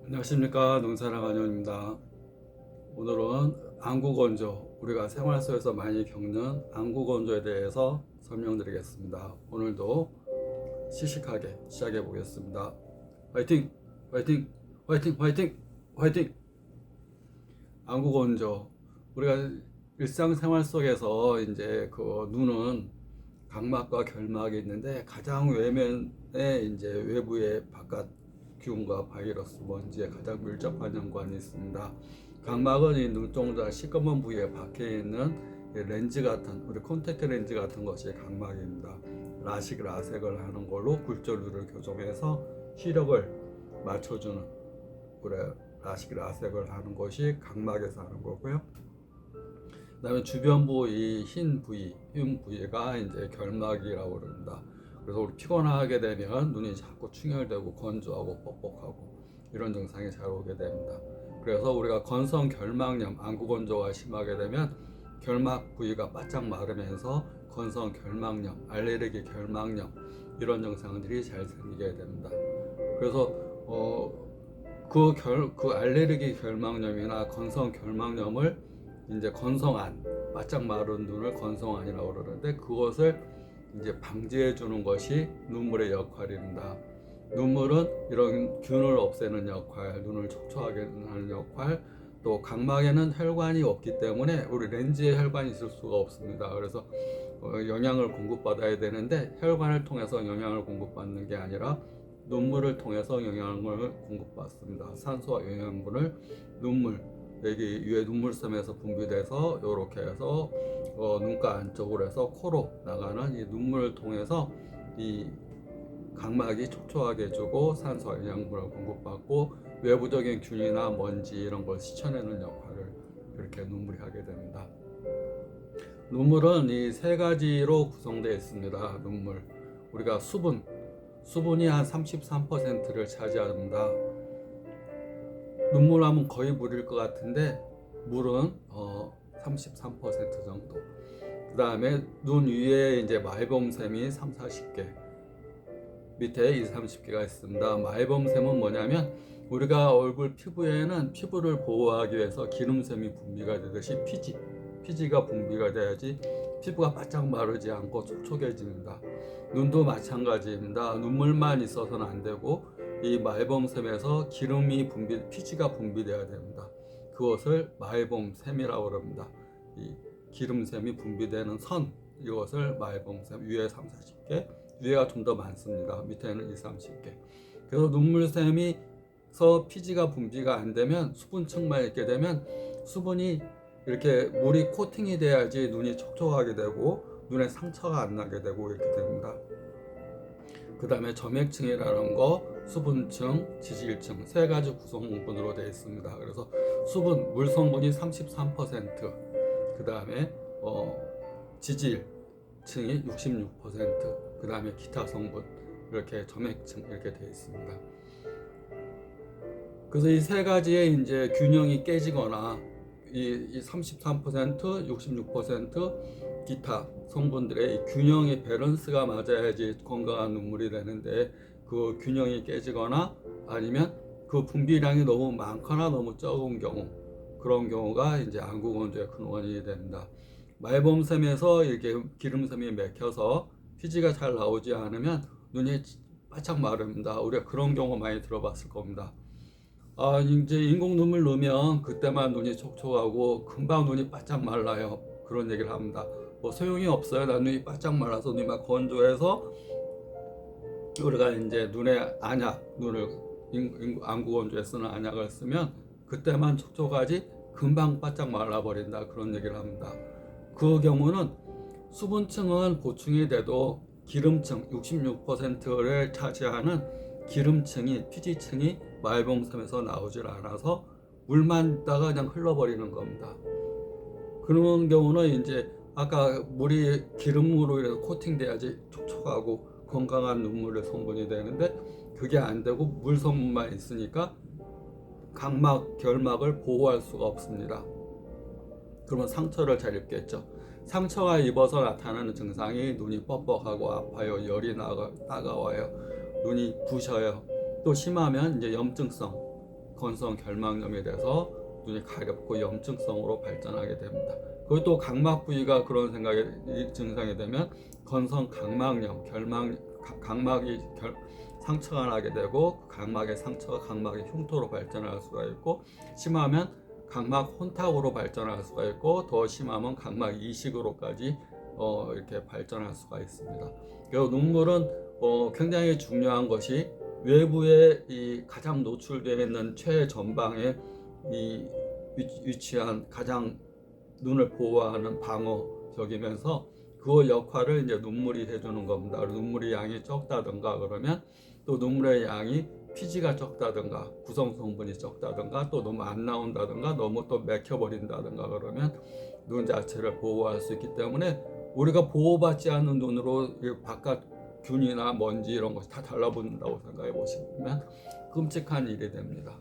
안녕하십니까, 농사랑 안녕입니다. 오늘은 안구건조, 우리가 생활 속에서 많이 겪는 안구건조에 대해서 설명드리겠습니다. 오늘도 씩씩하게 시작해 보겠습니다. 화이팅! 화이팅! 화이팅! 화이팅! 화이팅! 안구건조, 우리가 일상생활 속에서 이제 그 눈은 각막과 결막이 있는데 가장 외면에 이제 외부의 바깥 기운과 바이러스, 먼지에 가장 밀접한 연관이 있습니다. 각막은 이 눈동자 시꺼먼 부위에 박혀 있는 렌즈 같은, 우리 콘택트 렌즈 같은 것이 각막입니다. 라식, 라섹을 하는 걸로 굴절류를 교정해서 시력을 맞춰주는, 우리 라식, 라섹을 하는 것이 각막에서 하는 거고요. 그다음에 주변부 이 흰 부위가 이제 결막이라고 그럽니다. 그래서 우리 피곤하게 되면 눈이 자꾸 충혈되고 건조하고 뻑뻑하고 이런 증상이 잘 오게 됩니다. 그래서 우리가 건성 결막염, 안구건조가 심하게 되면 결막 부위가 바짝 마르면서 건성 결막염, 알레르기 결막염 이런 증상들이 잘 생기게 됩니다. 그래서 그 알레르기 결막염이나 건성 결막염을 이제 건성안, 바짝 마른 눈을 건성안이라고 그러는데, 그것을 이제 방지해 주는 것이 눈물의 역할입니다. 눈물은 이런 균을 없애는 역할, 눈을 촉촉하게 하는 역할, 또 각막에는 혈관이 없기 때문에 우리 렌즈에 혈관이 있을 수가 없습니다. 그래서 영양을 공급받아야 되는데 혈관을 통해서 영양을 공급받는 게 아니라 눈물을 통해서 영양을 공급받습니다. 산소와 영양분을 눈물, 여기 위에 눈물섬에서 분비돼서 이렇게 해서 눈가 안쪽으로 해서 코로 나가는 이 눈물을 통해서 이 각막이 촉촉하게 해주고 산소와 영양분을 공급받고 외부적인 균이나 먼지 이런 걸 씻어내는 역할을 이렇게 눈물이 하게 됩니다. 눈물은 이 세 가지로 구성되어 있습니다. 눈물, 우리가 수분이 한 33%를 차지합니다. 눈물 하면 거의 물일 것 같은데 물은 33% 정도. 그 다음에 눈 위에 이제 말봄샘이 30-40개, 밑에 20-30개가 있습니다. 말봄샘은 뭐냐면 우리가 얼굴 피부에는 피부를 보호하기 위해서 기름샘이 분비가 되듯이 피지가 분비가 돼야지 피부가 바짝 마르지 않고 촉촉해집니다. 눈도 마찬가지입니다. 눈물만 있어서는 안 되고 이 말봄샘에서 피지가 분비되어야 됩니다. 그것을 말봄샘이라고 합니다. 이 기름샘이 분비되는 선, 이것을 말봄샘, 위에 30-40개, 위에가 좀 더 많습니다. 밑에는 20-30개. 그래서 눈물샘에서 피지가 분비가 안 되면, 수분층만 있게 되면 수분이 이렇게 물이 코팅이 돼야지 눈이 촉촉하게 되고 눈에 상처가 안 나게 되고 이렇게 됩니다. 그 다음에 점액층이라는 거, 수분층, 지질층 세 가지 구성분으로 되어 있습니다. 그래서 물 성분이 33%, 그 다음에 지질층이 66%, 그 다음에 기타 성분, 이렇게 점액층 이렇게 되어 있습니다. 그래서 이 세 가지의 이제 균형이 깨지거나 이 33%, 66% 기타 성분들의 이 균형의 밸런스가 맞아야지 건강한 눈물이 되는데, 그 균형이 깨지거나 아니면 그 분비량이 너무 많거나 너무 적은 경우, 그런 경우가 이제 안구건조의 큰 원인이 됩니다. 말봄샘에서 이렇게 기름샘이 맥혀서 피지가 잘 나오지 않으면 눈이 바짝 마릅니다. 우리가 그런 경우 많이 들어봤을 겁니다. 이제 인공 눈물 넣으면 그때만 눈이 촉촉하고 금방 눈이 바짝 말라요. 그런 얘기를 합니다. 뭐 소용이 없어요. 난 눈이 바짝 말라서 눈이 막 건조해서 우리가 이제 눈에 안구건조에 쓰는 안약을 쓰면 그때만 촉촉하지 금방 바짝 말라버린다, 그런 얘기를 합니다. 그 경우는 수분층은 보충이 돼도 기름층 66%를 차지하는 기름층이, 피지층이 말봄샘에서 나오질 않아서 물만 있다가 그냥 흘러버리는 겁니다. 그런 경우는 이제 아까 물이 기름으로 인해서 코팅돼야지 촉촉하고 건강한 눈물의 성분이 되는데 그게 안 되고 물 성분만 있으니까 각막, 결막을 보호할 수가 없습니다. 그러면 상처를 잘 입겠죠. 상처가 입어서 나타나는 증상이 눈이 뻑뻑하고 아파요, 열이 따가워요, 눈이 부셔요. 또 심하면 이제 염증성 건성 결막염이 돼서 눈이 가렵고 염증성으로 발전하게 됩니다. 그리고 또 각막 부위가 그런 증상이 되면 건성 각막염, 각막이 상처가 나게 되고 각막의 상처가 각막의 흉터로 발전할 수가 있고, 심하면 각막 혼탁으로 발전할 수가 있고, 더 심하면 각막 이식으로까지 이렇게 발전할 수가 있습니다. 그리고 눈물은 굉장히 중요한 것이 외부에 이 가장 노출되어 있는 최전방에 위치한 가장 눈을 보호하는 방어적이면서 그 역할을 이제 눈물이 해주는 겁니다. 눈물의 양이 적다든가 그러면, 또 눈물의 양이 피지가 적다든가 구성 성분이 적다든가 또 너무 안 나온다든가 너무 또 맥혀버린다든가 그러면 눈 자체를 보호할 수 있기 때문에, 우리가 보호받지 않는 눈으로 바깥 균이나 먼지 이런 것이 다 달라붙는다고 생각해 보시면 끔찍한 일이 됩니다.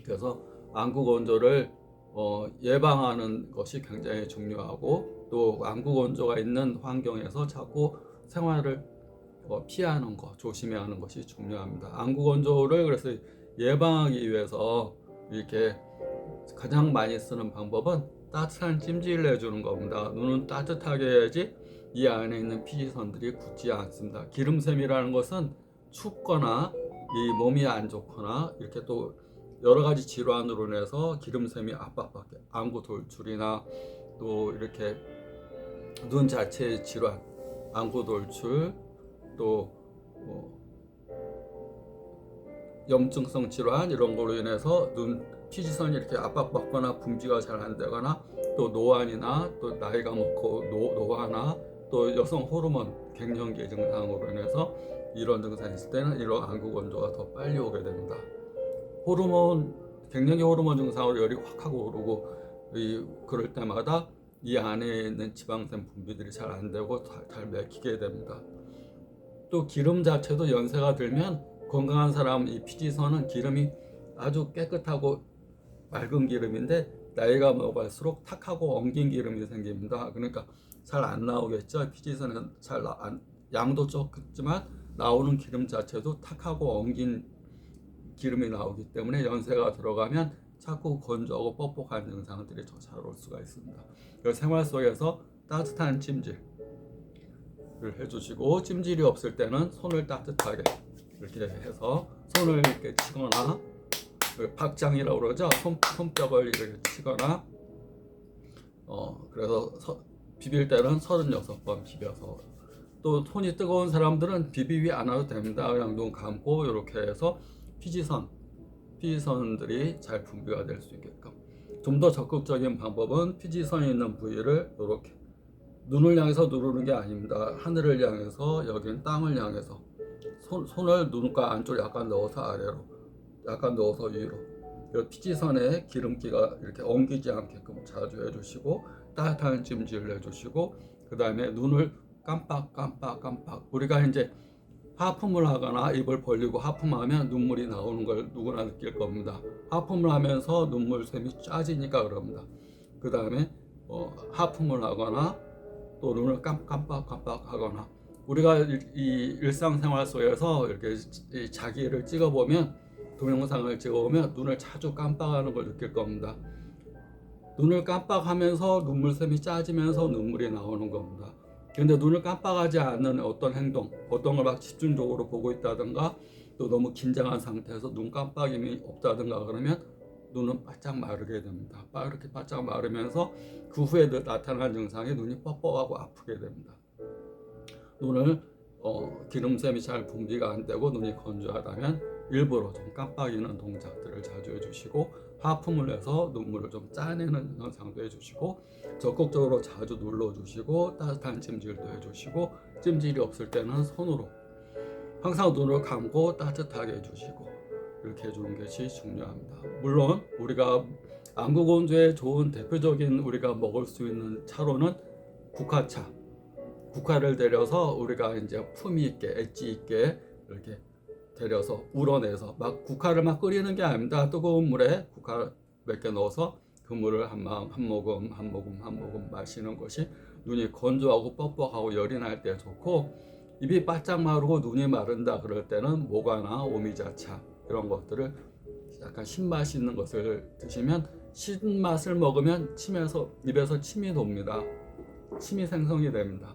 그래서 안구 건조를 예방하는 것이 굉장히 중요하고, 또 안구 건조가 있는 환경에서 자꾸 생활을 피하는 것, 조심해야 하는 것이 중요합니다. 안구 건조를 그래서 예방하기 위해서 이렇게 가장 많이 쓰는 방법은 따뜻한 찜질을 해주는 겁니다. 눈은 따뜻하게 해야지 이 안에 있는 피지선들이 굳지 않습니다. 기름샘이라는 것은 춥거나 이 몸이 안 좋거나 이렇게 또 여러 가지 질환으로 인해서 기름샘이 압박받게, 안구 돌출이나 또 이렇게 눈 자체의 질환, 안구 돌출, 또 염증성 질환 이런 걸로 인해서 눈 피지선이 이렇게 압박받거나 분비가 잘 안 되거나, 또 노안이나 또 나이가 먹고 노화나 또 여성 호르몬 갱년기 증상으로 인해서 이런 증상이 있을 때는 이런 안구 건조가 더 빨리 오게 됩니다. 갱년기 호르몬 증상으로 열이 확 하고 오르고 그럴 때마다 이 안에 있는 지방샘 분비들이 잘 안 되고 잘 맥히게 됩니다. 또 기름 자체도 연세가 들면, 건강한 사람 이 피지선은 기름이 아주 깨끗하고 맑은 기름인데 나이가 먹을수록 탁하고 엉긴 기름이 생깁니다. 그러니까 잘 안 나오겠죠. 피지선은 양도 적지만 나오는 기름 자체도 탁하고 엉긴 기름이 나오기 때문에 연세가 들어가면 자꾸 건조하고 뻑뻑한 증상들이 더 잘 올 수가 있습니다. 그래서 생활 속에서 따뜻한 찜질을 해주시고, 찜질이 없을 때는 손을 따뜻하게 이렇게 해서 손을 이렇게 치거나, 박장이라고 그러죠. 손뼉을 이렇게 치거나, 그래서 비빌 때는 36번 비벼서, 또 손이 뜨거운 사람들은 비비지 않아도 됩니다. 그냥 눈 감고 이렇게 해서 피지선들이 잘 분비가 될 수 있게끔. 좀 더 적극적인 방법은 피지선이 있는 부위를 이렇게 눈을 향해서 누르는 게 아닙니다. 하늘을 향해서, 여기는 땅을 향해서 손을 눈가 안쪽에 약간 넣어서 아래로, 약간 넣어서 위로, 피지선에 기름기가 이렇게 엉키지 않게끔 자주 해주시고, 따뜻한 찜질을 해주시고, 그 다음에 눈을 깜빡 우리가 이제 하품을 하거나 입을 벌리고 하품하면 눈물이 나오는 걸 누구나 느낄 겁니다. 하품을 하면서 눈물샘이 짜지니까 그럽니다. 그 다음에 하품을 하거나 또 눈을 깜빡 하거나, 우리가 이 일상생활 속에서 이렇게 자기를 찍어보면, 동영상을 찍어보면 눈을 자주 깜빡하는 걸 느낄 겁니다. 눈을 깜빡하면서 눈물샘이 짜지면서 눈물이 나오는 겁니다. 그런데 눈을 깜빡하지 않는 어떤 행동, 어떤 걸 막 집중적으로 보고 있다든가, 또 너무 긴장한 상태에서 눈 깜빡임이 없다든가 그러면 눈은 바짝 마르게 됩니다. 이렇게 바짝 마르면서 그 후에 나타난 증상이 눈이 뻑뻑하고 아프게 됩니다. 눈을 기름샘이 잘 분비가 안 되고 눈이 건조하다면 일부러 좀 깜빡이는 동작들을 자주 해주시고, 하품을 해서 눈물을 좀 짜내는 현상도 해주시고, 적극적으로 자주 눌러주시고, 따뜻한 찜질도 해주시고, 찜질이 없을 때는 손으로 항상 눈을 감고 따뜻하게 해주시고, 이렇게 해주는 것이 중요합니다. 물론 우리가 안구 건조에 좋은 대표적인 우리가 먹을 수 있는 차로는 국화차, 국화를 데려서 우리가 이제 품위 있게 엣지 있게 이렇게 데려서 우러내서, 국화를 끓이는 게 아닙니다. 뜨거운 물에 국화 몇 개 넣어서 그물을 한 모금 마시는 것이 눈이 건조하고 뻑뻑하고 열이 날 때 좋고, 입이 바짝 마르고 눈이 마른다 그럴 때는 모과나 오미자차 이런 것들을 약간 신맛이 있는 것을 드시면, 신맛을 먹으면 입에서 침이 돕니다. 침이 생성이 됩니다.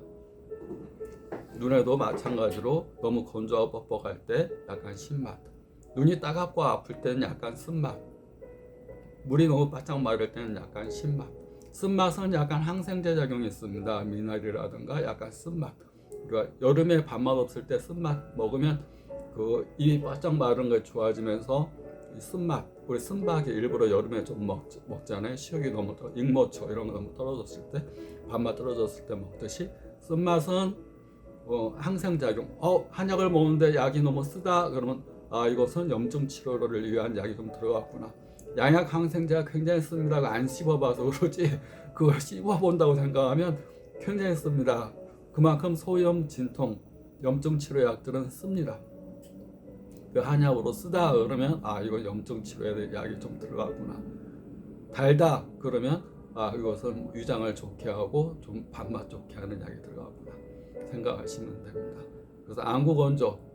눈에도 마찬가지로 너무 건조하고 뻑뻑할 때 약간 신맛, 눈이 따갑고 아플 때는 약간 쓴맛, 물이 너무 바짝 마를 때는 약간 신맛. 쓴맛은 약간 항생제 작용이 있습니다. 미나리라든가 약간 쓴맛. 그러니까 여름에 밥맛 없을 때 쓴맛 먹으면 그 입이 바짝 마른 게 좋아지면서 이 쓴맛, 우리 쓴박이 일부러 여름에 좀 먹잖아요. 식욕이 너무 익모초 이런 거 너무 떨어졌을 때, 밥맛 떨어졌을 때 먹듯이 쓴맛은 항생작용. 한약을 먹는데 약이 너무 쓰다 그러면 이것은 염증 치료를 위한 약이 좀 들어갔구나. 양약 항생제가 굉장히 씁니다. 안 씹어봐서 그러지 그걸 씹어본다고 생각하면 굉장히 씁니다. 그만큼 소염, 진통, 염증 치료 약들은 씁니다. 그 한약으로 쓰다 그러면 이거 염증 치료에 약이 좀 들어갔구나. 달다 그러면 이것은 위장을 좋게 하고 좀 밥맛 좋게 하는 약이 들어갔구나 생각하시면 됩니다. 그래서 안구건조,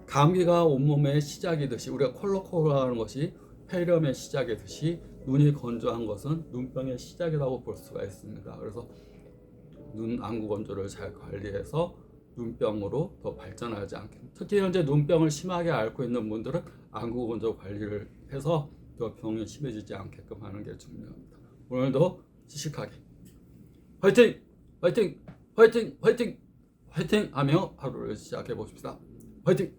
감기가 온몸의 시작이듯이, 우리가 콜록콜록하는 것이 폐렴의 시작이듯이 눈이 건조한 것은 눈병의 시작이라고 볼 수가 있습니다. 그래서 눈 안구 건조를 잘 관리해서 눈병으로 더 발전하지 않게, 특히 현재 눈병을 심하게 앓고 있는 분들은 안구 건조 관리를 해서 더 병이 심해지지 않게끔 하는 게 중요합니다. 오늘도 지식하게 화이팅! 화이팅! 화이팅! 화이팅! 화이팅! 하며 하루를 시작해 봅시다. 화이팅!